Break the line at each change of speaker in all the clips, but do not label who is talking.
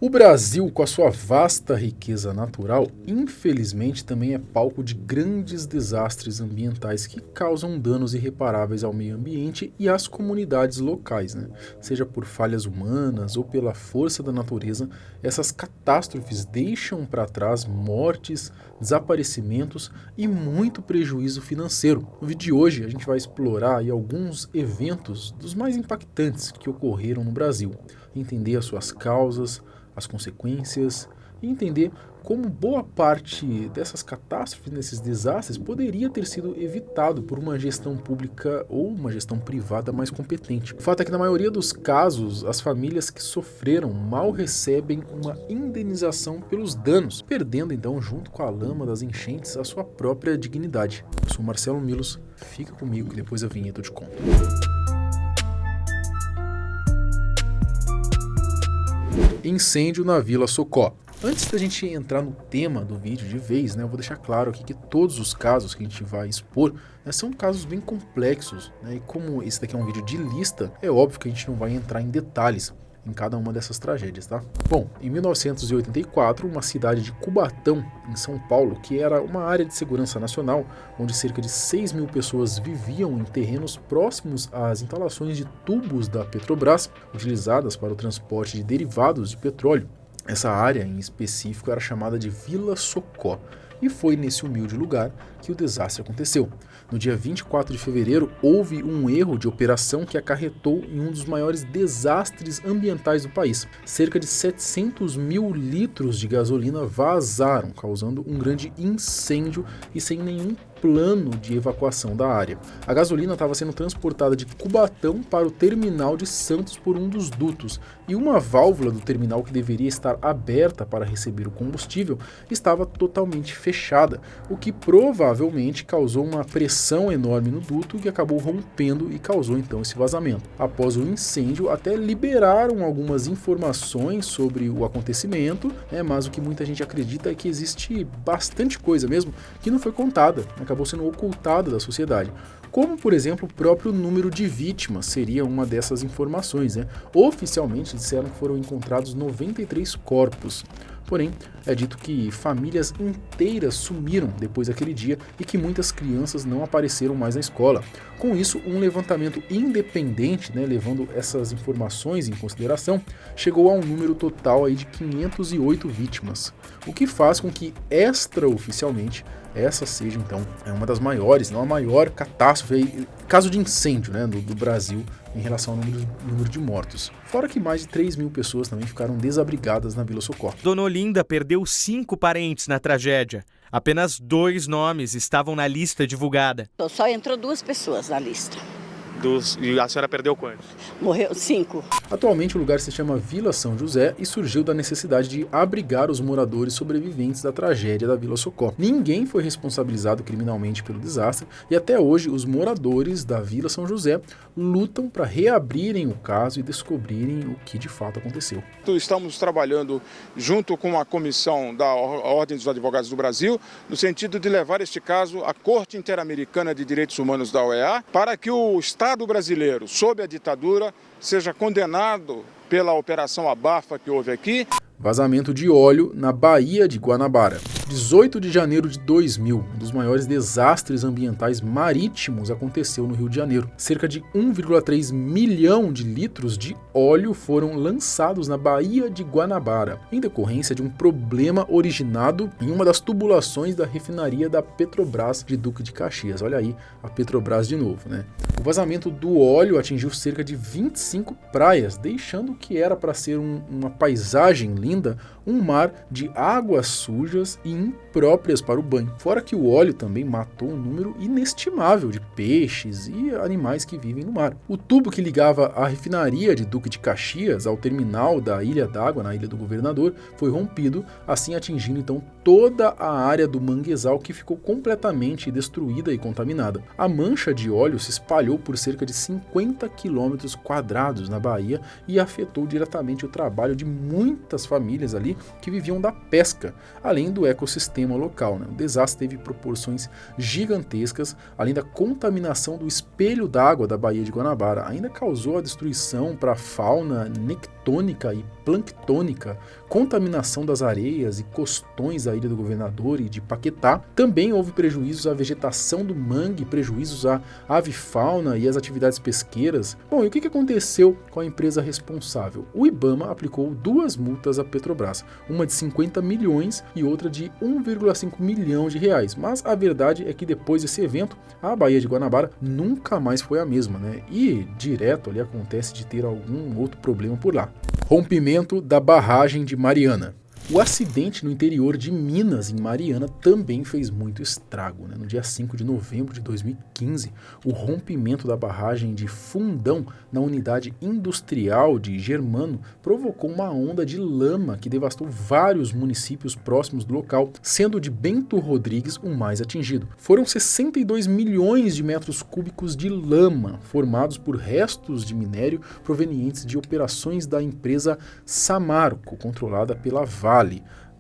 O Brasil, com a sua vasta riqueza natural, infelizmente também é palco de grandes desastres ambientais que causam danos irreparáveis ao meio ambiente e às comunidades locais, né? Seja por falhas humanas ou pela força da natureza, essas catástrofes deixam para trás mortes, desaparecimentos e muito prejuízo financeiro. No vídeo de hoje a gente vai explorar aí alguns eventos dos mais impactantes que ocorreram no Brasil, entender as suas causas, as consequências e entender como boa parte dessas catástrofes, desses desastres, poderia ter sido evitado por uma gestão pública ou uma gestão privada mais competente. O fato é que na maioria dos casos, as famílias que sofreram mal recebem uma indenização pelos danos, perdendo então, junto com a lama das enchentes, a sua própria dignidade. Eu sou Marcelo Milos, fica comigo que depois a vinheta eu te conto. Incêndio na Vila Socó. Antes da gente entrar no tema do vídeo de vez, eu vou deixar claro aqui que todos os casos que a gente vai expor são casos bem complexos, e como esse daqui é um vídeo de lista, é óbvio que a gente não vai entrar em detalhes em cada uma dessas tragédias, tá? Bom, em 1984, uma cidade de Cubatão, em São Paulo, que era uma área de segurança nacional, onde cerca de 6 mil pessoas viviam em terrenos próximos às instalações de tubos da Petrobras, utilizadas para o transporte de derivados de petróleo. Essa área, em específico, era chamada de Vila Socó, e foi nesse humilde lugar que o desastre aconteceu. No dia 24 de fevereiro, houve um erro de operação que acarretou em um dos maiores desastres ambientais do país. Cerca de 700 mil litros de gasolina vazaram, causando um grande incêndio e sem nenhum plano de evacuação da área. A gasolina estava sendo transportada de Cubatão para o terminal de Santos por um dos dutos, e uma válvula do terminal que deveria estar aberta para receber o combustível estava totalmente fechada, o que provavelmente causou uma pressão enorme no duto que acabou rompendo e causou então esse vazamento. Após o incêndio, até liberaram algumas informações sobre o acontecimento, mas o que muita gente acredita é que existe bastante coisa mesmo que não foi contada, acabou sendo ocultada da sociedade. Como, por exemplo, o próprio número de vítimas seria uma dessas informações. Oficialmente disseram que foram encontrados 93 corpos. Porém, é dito que famílias inteiras sumiram depois daquele dia e que muitas crianças não apareceram mais na escola. Com isso, um levantamento independente, levando essas informações em consideração, chegou a um número total aí de 508 vítimas, o que faz com que, extraoficialmente, essa seja então uma das maiores, não a maior catástrofe, caso de incêndio do Brasil em relação ao número de mortos. Fora que mais de 3 mil pessoas também ficaram desabrigadas na Vila Socó.
Dona Olinda perdeu 5 parentes na tragédia. Apenas 2 nomes estavam na lista divulgada.
Só entrou 2 pessoas na lista.
E a senhora perdeu quantos?
Morreu 5.
Atualmente o lugar se chama Vila São José e surgiu da necessidade de abrigar os moradores sobreviventes da tragédia da Vila Socó. Ninguém foi responsabilizado criminalmente pelo desastre e até hoje os moradores da Vila São José lutam para reabrirem o caso e descobrirem o que de fato aconteceu.
Estamos trabalhando junto com a comissão da Ordem dos Advogados do Brasil no sentido de levar este caso à Corte Interamericana de Direitos Humanos da OEA para que o Estado brasileiro, sob a ditadura, seja condenado pela Operação Abafa que houve aqui.
Vazamento de óleo na Baía de Guanabara. 18 de janeiro de 2000, um dos maiores desastres ambientais marítimos aconteceu no Rio de Janeiro. Cerca de 1,3 milhão de litros de óleo foram lançados na Baía de Guanabara, em decorrência de um problema originado em uma das tubulações da refinaria da Petrobras de Duque de Caxias. Olha aí, a Petrobras de novo, O vazamento do óleo atingiu cerca de 25 praias, deixando o que era para ser uma paisagem linda, um mar de águas sujas e impróprias para o banho. Fora que o óleo também matou um número inestimável de peixes e animais que vivem no mar. O tubo que ligava a refinaria de Duque de Caxias ao terminal da Ilha d'Água, na Ilha do Governador, foi rompido, assim atingindo então toda a área do manguezal, que ficou completamente destruída e contaminada. A mancha de óleo se espalhou por cerca de 50 quilômetros quadrados na Bahia e afetou diretamente o trabalho de muitas famílias ali que viviam da pesca, além do ecossistema ecossistema local, né? O desastre teve proporções gigantescas, além da contaminação do espelho d'água da Baía de Guanabara, ainda causou a destruição para a fauna nectônica e planctônica, contaminação das areias e costões da Ilha do Governador e de Paquetá. Também houve prejuízos à vegetação do mangue, prejuízos à avifauna e às atividades pesqueiras. Bom, e o que aconteceu com a empresa responsável? O IBAMA aplicou 2 multas à Petrobras, uma de 50 milhões e outra de 1,5 milhão de reais. Mas a verdade é que depois desse evento, a Baía de Guanabara nunca mais foi a mesma, né? E direto ali acontece de ter algum outro problema por lá. Rompimento da barragem de Mariana. O acidente no interior de Minas, em Mariana, também fez muito estrago, né? No dia 5 de novembro de 2015, o rompimento da barragem de Fundão, na unidade industrial de Germano, provocou uma onda de lama que devastou vários municípios próximos do local, sendo o de Bento Rodrigues o mais atingido. Foram 62 milhões de metros cúbicos de lama, formados por restos de minério provenientes de operações da empresa Samarco, controlada pela Vale.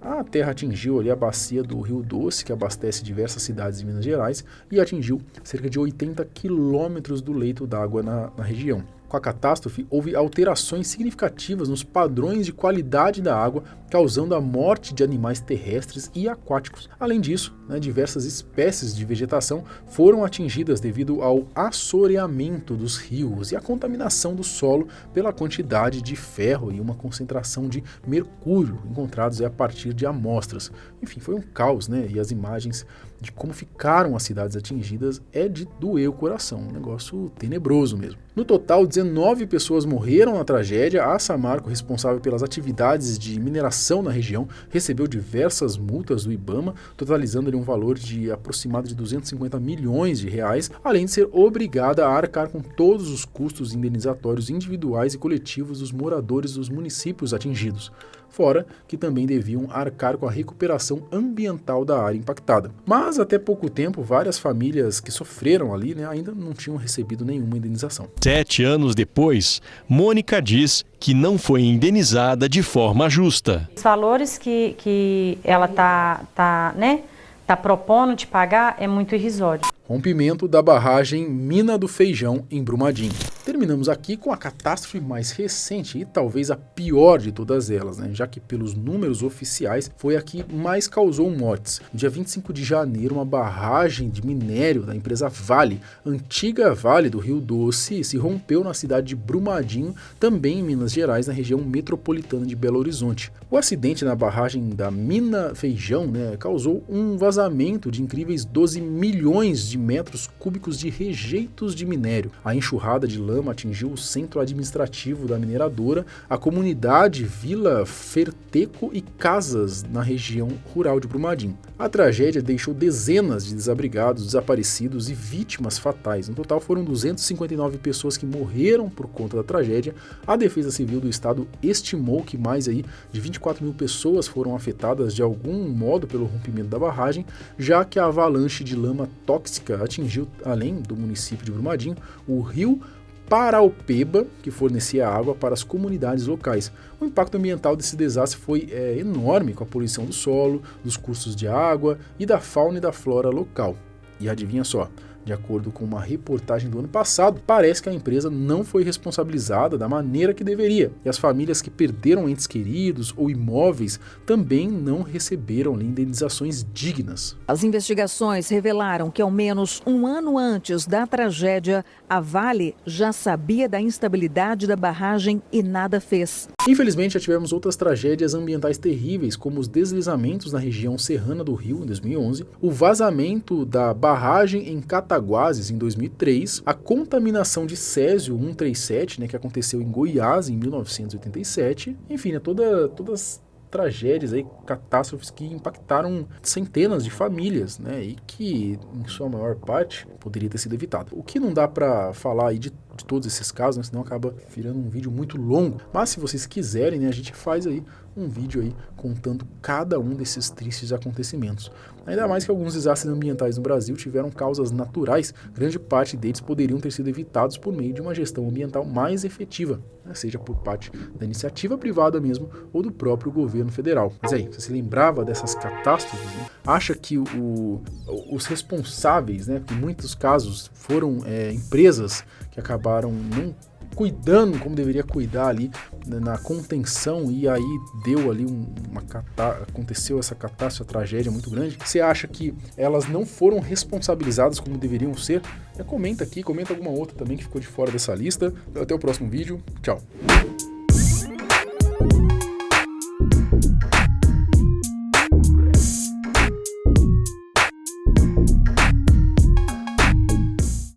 A terra atingiu ali a bacia do Rio Doce, que abastece diversas cidades de Minas Gerais, e atingiu cerca de 80 quilômetros do leito d'água na região. Com a catástrofe, houve alterações significativas nos padrões de qualidade da água, causando a morte de animais terrestres e aquáticos. Além disso, diversas espécies de vegetação foram atingidas devido ao assoreamento dos rios e à contaminação do solo pela quantidade de ferro e uma concentração de mercúrio encontrados a partir de amostras. Enfim, foi um caos, e as imagens de como ficaram as cidades atingidas é de doer o coração, um negócio tenebroso mesmo. No total, 19 pessoas morreram na tragédia. A Samarco, responsável pelas atividades de mineração na região, recebeu diversas multas do IBAMA, totalizando um valor de aproximado de 250 milhões de reais, além de ser obrigada a arcar com todos os custos indenizatórios individuais e coletivos dos moradores dos municípios atingidos, fora que também deviam arcar com a recuperação ambiental da área impactada. Mas até pouco tempo, várias famílias que sofreram ali, ainda não tinham recebido nenhuma indenização.
7 anos depois, Mônica diz que não foi indenizada de forma justa.
Os valores que ela tá propondo de pagar é muito irrisório.
Rompimento da barragem Mina do Feijão, em Brumadinho. Terminamos aqui com a catástrofe mais recente e talvez a pior de todas elas, já que pelos números oficiais foi a que mais causou mortes. No dia 25 de janeiro, uma barragem de minério da empresa Vale, antiga Vale do Rio Doce, se rompeu na cidade de Brumadinho, também em Minas Gerais, na região metropolitana de Belo Horizonte. O acidente na barragem da Mina Feijão causou um vazamento de incríveis 12 milhões de metros cúbicos de rejeitos de minério. A enxurrada de lama atingiu o centro administrativo da mineradora, a comunidade Vila Ferteco e casas na região rural de Brumadinho. A tragédia deixou dezenas de desabrigados, desaparecidos e vítimas fatais. No total foram 259 pessoas que morreram por conta da tragédia. A Defesa Civil do Estado estimou que mais de 24 mil pessoas foram afetadas de algum modo pelo rompimento da barragem, já que a avalanche de lama tóxica atingiu, além do município de Brumadinho, o rio Paraupeba, que fornecia água para as comunidades locais. O impacto ambiental desse desastre foi enorme, com a poluição do solo, dos cursos de água e da fauna e da flora local. E adivinha só, de acordo com uma reportagem do ano passado, parece que a empresa não foi responsabilizada da maneira que deveria, e as famílias que perderam entes queridos ou imóveis também não receberam indenizações dignas.
As investigações revelaram que ao menos um ano antes da tragédia, a Vale já sabia da instabilidade da barragem e nada fez.
Infelizmente, já tivemos outras tragédias ambientais terríveis, como os deslizamentos na região serrana do Rio, em 2011, o vazamento da barragem em Cataguases, em 2003, a contaminação de Césio 137, que aconteceu em Goiás, em 1987, enfim, todas tragédias, catástrofes que impactaram centenas de famílias, e que, em sua maior parte, poderia ter sido evitado. O que não dá para falar de de todos esses casos, né? Senão acaba virando um vídeo muito longo. Mas se vocês quiserem, né, a gente faz aí um vídeo aí contando cada um desses tristes acontecimentos. Ainda mais que alguns desastres ambientais no Brasil tiveram causas naturais, grande parte deles poderiam ter sido evitados por meio de uma gestão ambiental mais efetiva, né, seja por parte da iniciativa privada mesmo ou do próprio governo federal. Mas aí, você se lembrava dessas catástrofes? Né? Acha que os responsáveis, né, que em muitos casos foram empresas que acabaram não cuidando como deveria cuidar ali na contenção, e aí deu ali aconteceu essa catástrofe, a tragédia muito grande? Você acha que elas não foram responsabilizadas como deveriam ser? Comenta aqui, comenta alguma outra também que ficou de fora dessa lista. Até o próximo vídeo. Tchau.